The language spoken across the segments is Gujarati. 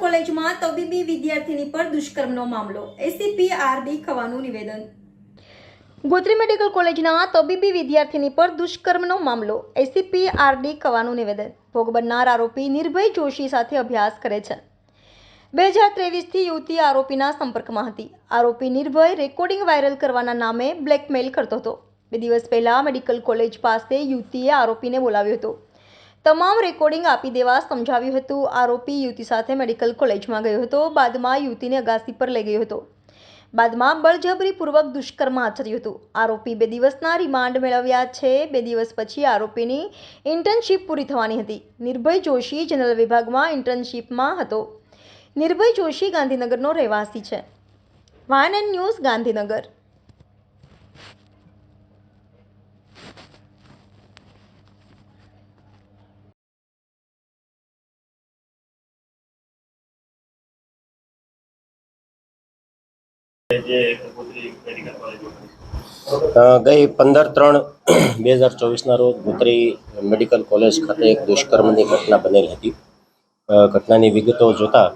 કોલેજમાં તબીબી વિદ્યાર્થીની પર દુષ્કર્મનો મામલો, એસીપી આરડી ખવાનું નિવેદન। ગોત્રી મેડિકલ કોલેજના તબીબી વિદ્યાર્થીની પર દુષ્કર્મનો મામલો, એસીપી આરડી ખવાનું નિવેદન। ભોગ બનનાર આરોપી નિર્ભય જોશી સાથે અભ્યાસ કરે છે। 2023થી યુવતી આરોપીના સંપર્કમાં હતી। આરોપી નિર્ભય રેકોર્ડિંગ વાયરલ કરવાના નામે બ્લેકમેલ કરતો હતો। 2 દિવસ પહેલા મેડિકલ કોલેજ પાસે યુવતીએ આરોપીને બોલાવ્યો હતો। તમામ રેકોર્ડિંગ આપી દેવા સમજાવ્યું હતું। આરોપી યુવતી સાથે મેડિકલ કોલેજમાં ગયો હતો। બાદમાં યુવતીને અગાસી પર લઈ ગયો હતો। બાદમાં બળજબરીપૂર્વક દુષ્કર્મ આચર્યું હતું। આરોપી 2 દિવસના રિમાન્ડ મેળવ્યા છે। 2 દિવસ પછી આરોપીની ઇન્ટર્નશીપ પૂરી થવાની હતી। નિર્ભય જોશી જનરલ વિભાગમાં ઇન્ટર્નશીપમાં હતો। નિર્ભય જોશી ગાંધીનગરનો રહેવાસી છે। YNN news Gandhinagar. ગઈ 15/3/2024ના રોજ ગોત્રી મેડિકલ કોલેજ ખાતે એક દુષ્કર્મની ઘટના બનેલી હતી। ઘટનાની વિગતો જોતા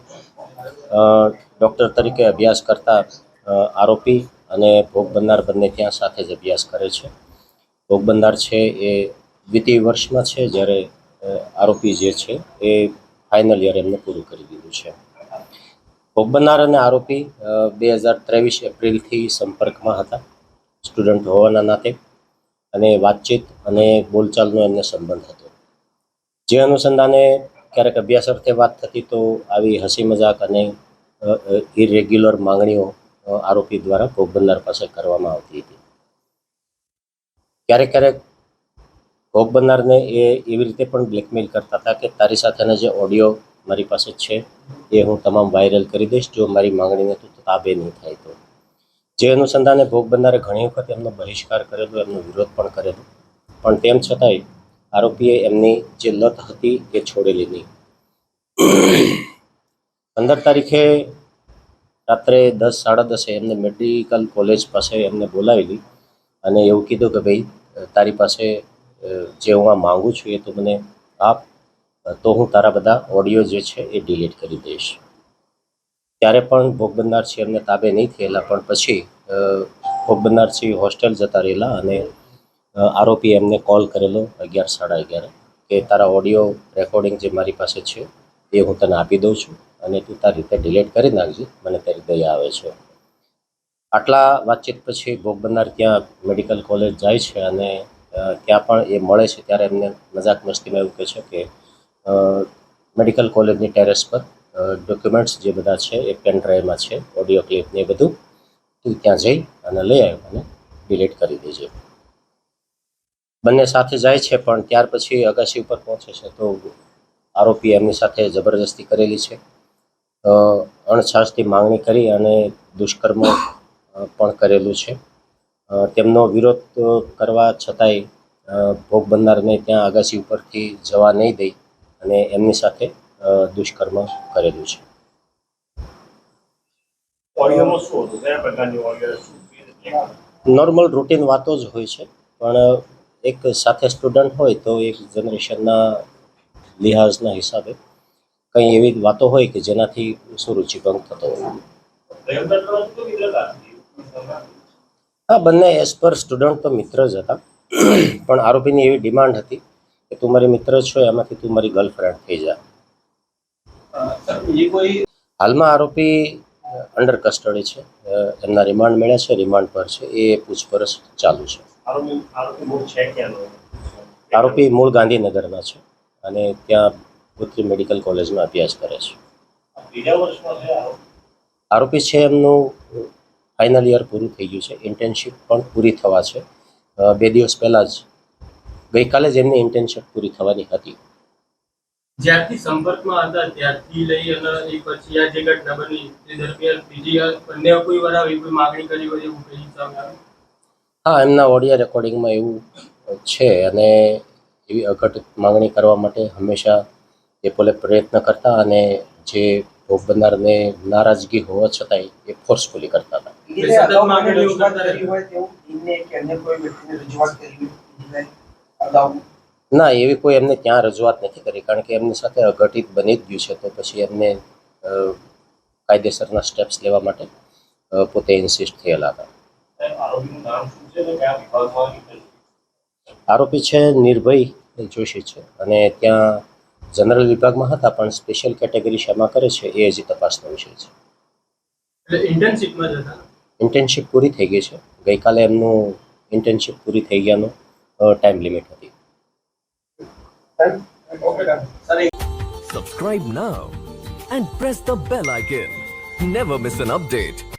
ડૉક્ટર તરીકે અભ્યાસ કરતા આરોપી અને ભોગ બનનાર બંને ત્યાં સાથે જ અભ્યાસ કરે છે। ભોગ બનનાર છે એ દ્વિતીય વર્ષમાં છે, જ્યારે આરોપી જે છે એ ફાઇનલ યર એમને પૂરું કરી દીધું છે। ભોગ બનનાર અને આરોપી 2023 એપ્રિલથી સંપર્કમાં હતા, સ્ટુડન્ટ હોવાના નાતે, અને વાતચીત અને બોલચાલનો એમને સંબંધ હતો। જે અનુસંધાને ક્યારેક અભ્યાસ અર્થે વાત થતી તો આવી હસી મજાક અને ઇરેગ્યુલર માંગણીઓ આરોપી દ્વારા ભોગ બનનાર પાસે કરવામાં આવતી હતી। ક્યારેક ભોગ બનનારને એ એવી રીતે પણ બ્લેકમેલ કરતા હતા કે તારી સાથેના જે ઓડિયો મારી પાસે છે એ હું તમામ વાયરલ કરી દઈશ જો મારી માંગણીને તું તાબે નહીં થાય તો। જે અનુસંધાને ભોગ બનનારે ઘણી વખત એમનો બહિષ્કાર કરેલો, એમનો વિરોધ પણ કરેલો, પણ તેમ છતાંય આરોપીએ એમની જે લત હતી એ છોડેલી નહીં। 15 તારીખે રાત્રે 10-10:30 એમને મેડિકલ કોલેજ પાસે એમને બોલાવેલી અને એવું કીધું કે ભાઈ તારી પાસે જે હું આ માગું છું એ તું મને આપ, તો હું તારા બધા ઓડિયો જે છે એ ડિલીટ કરી દઈશ। ત્યારે પણ ભોગ બનનાર છે એમને તાબે નહીં થયેલા, પણ પછી ભોગ બનનાર છે હોસ્ટેલ જતા રહેલા અને આરોપીએ એમને કોલ કરેલો 11-11:30 કે તારા ઓડિયો રેકોર્ડિંગ જે મારી પાસે છે એ હું તને આપી દઉં છું અને તું તારી રીતે ડિલીટ કરી નાખજે, મને તારી દયા આવે છે। આટલા વાતચીત પછી ભોગ બનનાર ત્યાં મેડિકલ કોલેજ જાય છે અને ત્યાં પણ એ મળે છે ત્યારે એમને મજાક મસ્તીમાં એવું કહે છે કે મેડિકલ કોલેજની ટેરેસ પર ડોક્યુમેન્ટ્સ જે બધા છે એ પેન ડ્રાઈવમાં છે, ઓડિયો ક્લિપ ને એ બધું તું ત્યાં જઈ અને લઈ આવ્યો અને ડિલીટ કરી દેજે। બંને સાથે જાય છે, પણ ત્યાર પછી અગાસી ઉપર પહોંચે છે તો આરોપીએ એમની સાથે જબરજસ્તી કરેલી છે। અણછાશથી માંગણી કરી અને દુષ્કર્મ પણ કરેલું છે। તેમનો વિરોધ કરવા છતાંય ભોગ બનનારને ત્યાં અગાસી ઉપરથી જવા નહીં દઈ અને એમની સાથે દુષ્કર્મ કરેલું છે। નોર્મલ રૂટીન વાતો જ હોય છે, પણ એક સાથે સ્ટુડન્ટ હોય તો એક જનરેશનના લિહાઝના હિસાબે કંઈ એવી વાતો હોય કે જેનાથી સુરુચિભંગ થતો હોય। હા, બંને એઝ પર સ્ટુડન્ટ તો મિત્ર જ હતા, પણ આરોપીની એવી ડિમાન્ડ હતી કે તું મારી મિત્ર છો, એમાંથી તું મારી ગર્લફ્રેન્ડ થઈ જા। હાલમાં આરોપી અંડર કસ્ટડી છે, એમના રિમાન્ડ મળ્યા છે, રિમાન્ડ પર છે, એ પૂછપરછ ચાલુ છે। આરોપી મૂળ ગાંધીનગરના છે અને ત્યાં ગોત્રી મેડિકલ કોલેજમાં અભ્યાસ કરે છે। આરોપી છે એમનું ફાઇનલ યર પૂરું થઈ ગયું છે, ઇન્ટર્નશીપ પણ પૂરી થવા છે। 2 દિવસ પહેલાં જ ગઈકાલે જ એમની ઇન્ટર્નશીપ પૂરી થવાની હતી। જ્યારથી સંપર્કમાં હતા ત્યારથી લઈ અને એ પછી આ જે ઘટના બની તે દરમિયાન બીજી અન્ય કોઈ વાર આવી કોઈ માંગણી કરી હોય એવું કહી સામે આવ્યું? હા, એમના ઓડિયો રેકોર્ડિંગમાં એવું છે અને એવી અઘટિત માંગણી કરવા માટે હંમેશા એ પોતે પ્રયત્ન કરતા અને જે ભોગ બનનારને નારાજગી હોવા છતાંય એ ફોર્સફુલી કરતા હતા। ના, એવી કોઈ એમને ત્યાં રજૂઆત નથી કરી, કારણ કે એમની સાથે અઘટિત બની જ ગયું છે તો પછી એમને કાયદેસરના સ્ટેપ્સ લેવા માટે પોતે ઇન્સિસ્ટ થયેલા હતા. આરોપી છે નિર્ભય જોશી છે અને ત્યાં જનરલ વિભાગમાં હતા, પણ સ્પેશિયલ કેટેગરી શેમાં કરે છે એ હજી તપાસનો વિષય છે. એટલે ઇન્ટર્નશિપમાં જ હતા. ઇન્ટર્નશિપ પૂરી થઈ ગઈ છે. ગઈકાલે એમનું ઇન્ટર્નશિપ પૂરી થઈ ગયાનો ટાઈમ લિમિટ હતી. Subscribe now and press the bell icon. Never miss an update.